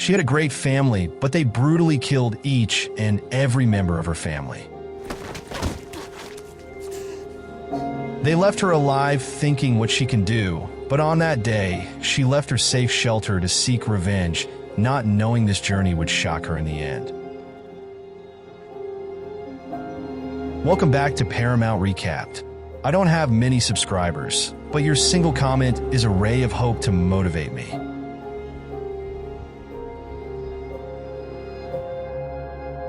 She had a great family, but they brutally killed each and every member of her family. They left her alive thinking what she can do, but on that day, she left her safe shelter to seek revenge, not knowing this journey would shock her in the end. Welcome back to Paramount Recapped. I don't have many subscribers, but your single comment is a ray of hope to motivate me.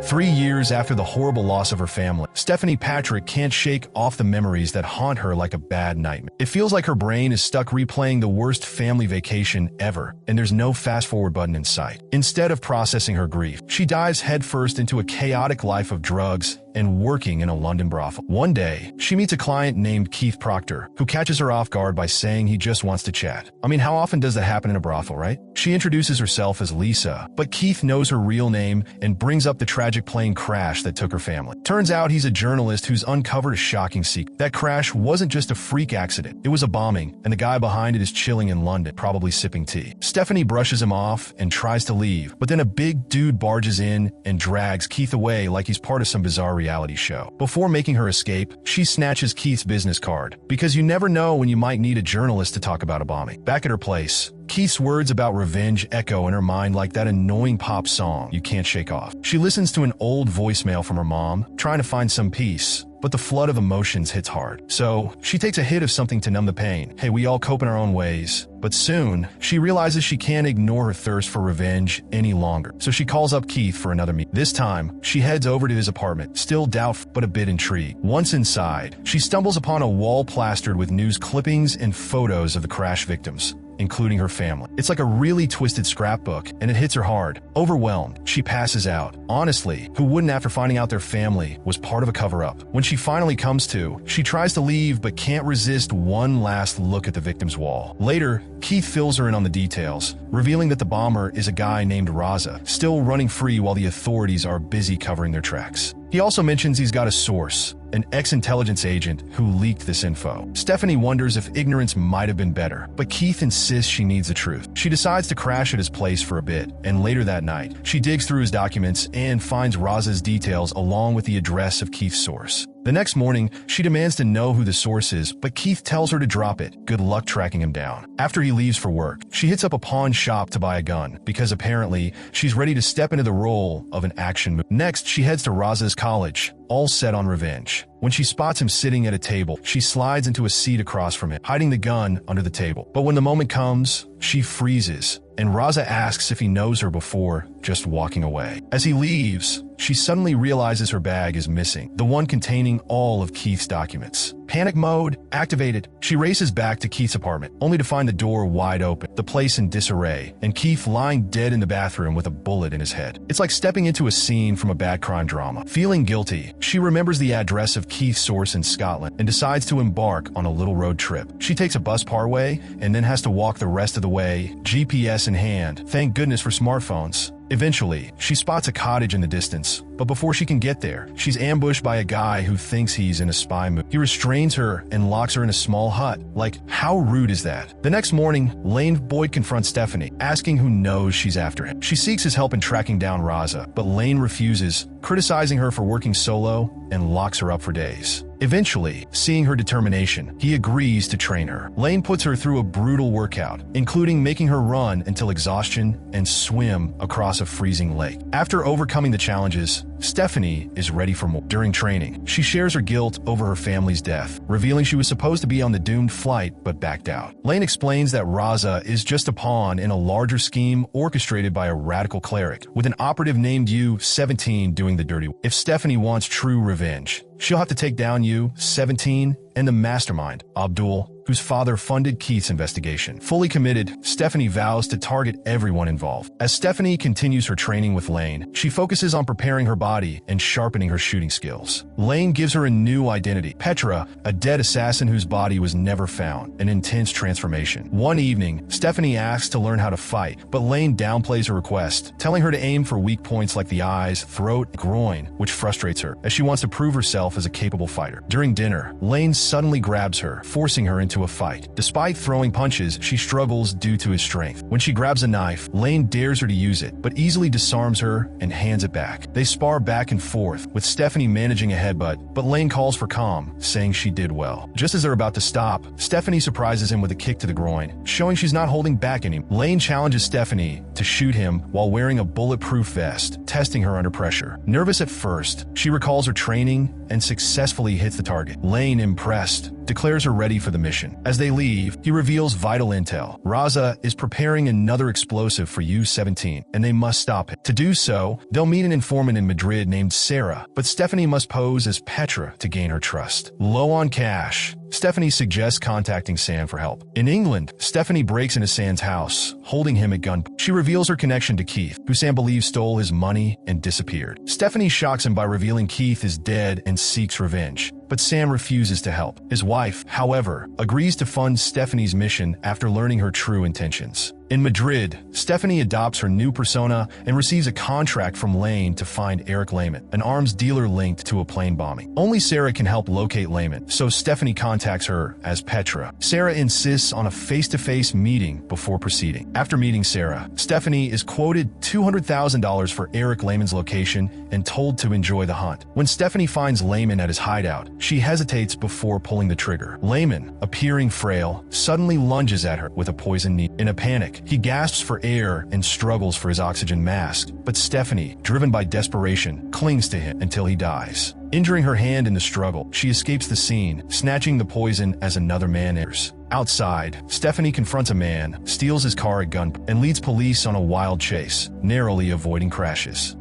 3 years after the horrible loss of her family, Stephanie Patrick can't shake off the memories that haunt her like a bad nightmare. It feels like her brain is stuck replaying the worst family vacation ever, and there's no fast-forward button in sight. Instead of processing her grief, she dives headfirst into a chaotic life of drugs and working in a London brothel. One day, she meets a client named Keith Proctor, who catches her off guard by saying he just wants to chat. I mean, how often does that happen in a brothel, right? She introduces herself as Lisa, but Keith knows her real name and brings up the tragic plane crash that took her family. Turns out he's a journalist who's uncovered a shocking secret. That crash wasn't just a freak accident, it was a bombing, and the guy behind it is chilling in London, probably sipping tea. Stephanie brushes him off and tries to leave, but then a big dude barges in and drags Keith away like he's part of some bizarre reality show. Before making her escape, she snatches Keith's business card, because you never know when you might need a journalist to talk about a bombing. Back at her place, Keith's words about revenge echo in her mind like that annoying pop song you can't shake off. She listens to an old voicemail from her mom, trying to find some peace, but the flood of emotions hits hard. So, she takes a hit of something to numb the pain. Hey, we all cope in our own ways. But soon, she realizes she can't ignore her thirst for revenge any longer. So she calls up Keith for another meeting. This time, she heads over to his apartment, still doubtful but a bit intrigued. Once inside, she stumbles upon a wall plastered with news clippings and photos of the crash victims, including her family. It's like a really twisted scrapbook, and it hits her hard. Overwhelmed, she passes out. Honestly, who wouldn't after finding out their family was part of a cover-up? When she finally comes to, she tries to leave but can't resist one last look at the victim's wall. Later, Keith fills her in on the details, revealing that the bomber is a guy named Raza, still running free while the authorities are busy covering their tracks. He also mentions he's got a source, an ex-intelligence agent who leaked this info. Stephanie wonders if ignorance might have been better, but Keith insists she needs the truth. She decides to crash at his place for a bit, and later that night, she digs through his documents and finds Raza's details along with the address of Keith's source. The next morning, she demands to know who the source is, but Keith tells her to drop it. Good luck tracking him down. After he leaves for work, she hits up a pawn shop to buy a gun, because apparently, she's ready to step into the role of an action movie. Next, she heads to Raza's college, all set on revenge. When she spots him sitting at a table, she slides into a seat across from him, hiding the gun under the table. But when the moment comes, she freezes, and Raza asks if he knows her before just walking away. As he leaves, she suddenly realizes her bag is missing, the one containing all of Keith's documents. Panic mode activated. She races back to Keith's apartment, only to find the door wide open, the place in disarray, and Keith lying dead in the bathroom with a bullet in his head. It's like stepping into a scene from a bad crime drama. Feeling guilty, she remembers the address of Keith's source in Scotland and decides to embark on a little road trip. She takes a bus partway and then has to walk the rest of the way, GPS in hand. Thank goodness for smartphones. Eventually, she spots a cottage in the distance, but before she can get there, she's ambushed by a guy who thinks he's in a spy movie. He restrains her and locks her in a small hut. Like, how rude is that? The next morning, Lane Boyd confronts Stephanie, asking who knows she's after him. She seeks his help in tracking down Raza, but Lane refuses, criticizing her for working solo and locks her up for days. Eventually, seeing her determination, he agrees to train her. Lane puts her through a brutal workout, including making her run until exhaustion and swim across a freezing lake. After overcoming the challenges, Stephanie is ready for more. During training, she shares her guilt over her family's death, revealing she was supposed to be on the doomed flight but backed out. Lane explains that Raza is just a pawn in a larger scheme orchestrated by a radical cleric, with an operative named U-17 doing the dirty work. If Stephanie wants true revenge, she'll have to take down U-17 and the mastermind, Abdul, whose father funded Keith's investigation. Fully committed, Stephanie vows to target everyone involved. As Stephanie continues her training with Lane, she focuses on preparing her body and sharpening her shooting skills. Lane gives her a new identity, Petra, a dead assassin whose body was never found, an intense transformation. One evening, Stephanie asks to learn how to fight, but Lane downplays her request, telling her to aim for weak points like the eyes, throat, and groin, which frustrates her, as she wants to prove herself as a capable fighter. During dinner, Lane suddenly grabs her, forcing her into into a fight. Despite throwing punches, she struggles due to his strength. When she grabs a knife, Lane dares her to use it, but easily disarms her and hands it back. They spar back and forth, with Stephanie managing a headbutt, but Lane calls for calm, saying she did well. Just as they're about to stop, Stephanie surprises him with a kick to the groin, showing she's not holding back anymore. Lane challenges Stephanie to shoot him while wearing a bulletproof vest, testing her under pressure. Nervous at first, she recalls her training and successfully hits the target. Lane, impressed, declares her ready for the mission. As they leave, he reveals vital intel. Raza is preparing another explosive for U-17, and they must stop it. To do so, they'll meet an informant in Madrid named Sarah, but Stephanie must pose as Petra to gain her trust. Low on cash, Stephanie suggests contacting Sam for help. In England, Stephanie breaks into Sam's house, holding him at gunpoint. She reveals her connection to Keith, who Sam believes stole his money and disappeared. Stephanie shocks him by revealing Keith is dead and seeks revenge, but Sam refuses to help. His wife, however, agrees to fund Stephanie's mission after learning her true intentions. In Madrid, Stephanie adopts her new persona and receives a contract from Lane to find Eric Lehman, an arms dealer linked to a plane bombing. Only Sarah can help locate Lehman, so Stephanie contacts her as Petra. Sarah insists on a face-to-face meeting before proceeding. After meeting Sarah, Stephanie is quoted $200,000 for Eric Lehman's location and told to enjoy the hunt. When Stephanie finds Lehman at his hideout, she hesitates before pulling the trigger. Lehman, appearing frail, suddenly lunges at her with a poison needle. In a panic, he gasps for air and struggles for his oxygen mask, but Stephanie, driven by desperation, clings to him until he dies. Injuring her hand in the struggle, she escapes the scene, snatching the poison as another man enters. Outside, Stephanie confronts a man, steals his car at gunpoint, and leads police on a wild chase, narrowly avoiding crashes.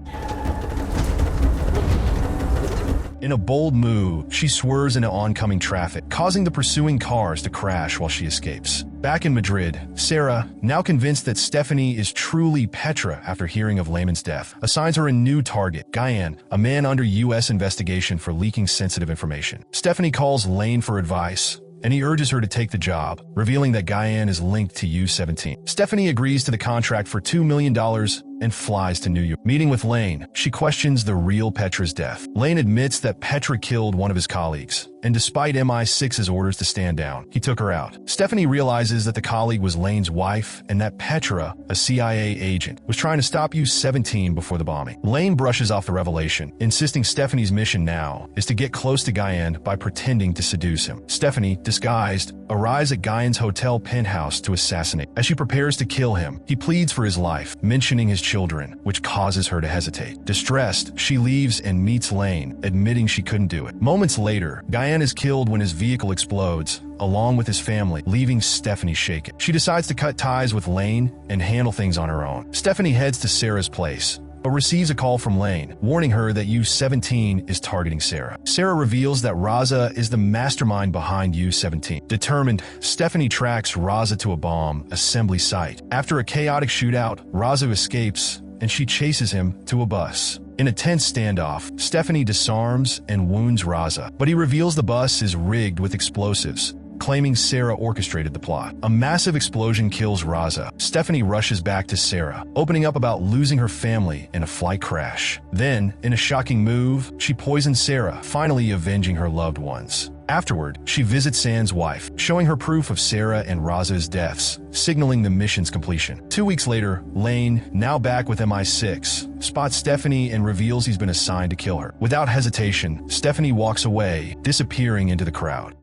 In a bold move, she swerves into oncoming traffic, causing the pursuing cars to crash while she escapes. Back in Madrid, Sarah, now convinced that Stephanie is truly Petra after hearing of Lehman's death, assigns her a new target, Guyan, a man under U.S. investigation for leaking sensitive information. Stephanie calls Lane for advice, and he urges her to take the job, revealing that Guyan is linked to U-17. Stephanie agrees to the contract for $2 million and flies to New York. Meeting with Lane, she questions the real Petra's death. Lane admits that Petra killed one of his colleagues, and despite MI6's orders to stand down, he took her out. Stephanie realizes that the colleague was Lane's wife and that Petra, a CIA agent, was trying to stop U-17 before the bombing. Lane brushes off the revelation, insisting Stephanie's mission now is to get close to Guyan by pretending to seduce him. Stephanie, disguised, arrives at Guyan's hotel penthouse to assassinate. As she prepares to kill him, he pleads for his life, mentioning his children, which causes her to hesitate. Distressed, she leaves and meets Lane, admitting she couldn't do it. Moments later, Guyan is killed when his vehicle explodes, along with his family, leaving Stephanie shaken. She decides to cut ties with Lane and handle things on her own. Stephanie heads to Sarah's place, but receives a call from Lane, warning her that U-17 is targeting Sarah. Sarah reveals that Raza is the mastermind behind U-17. Determined, Stephanie tracks Raza to a bomb assembly site. After a chaotic shootout, Raza escapes, and she chases him to a bus. In a tense standoff, Stephanie disarms and wounds Raza, but he reveals the bus is rigged with explosives, claiming Sarah orchestrated the plot. A massive explosion kills Raza. Stephanie rushes back to Sarah, opening up about losing her family in a flight crash. Then, in a shocking move, she poisons Sarah, finally avenging her loved ones. Afterward, she visits Sam's wife, showing her proof of Sarah and Raza's deaths, signaling the mission's completion. 2 weeks later, Lane, now back with MI6, spots Stephanie and reveals he's been assigned to kill her. Without hesitation, Stephanie walks away, disappearing into the crowd.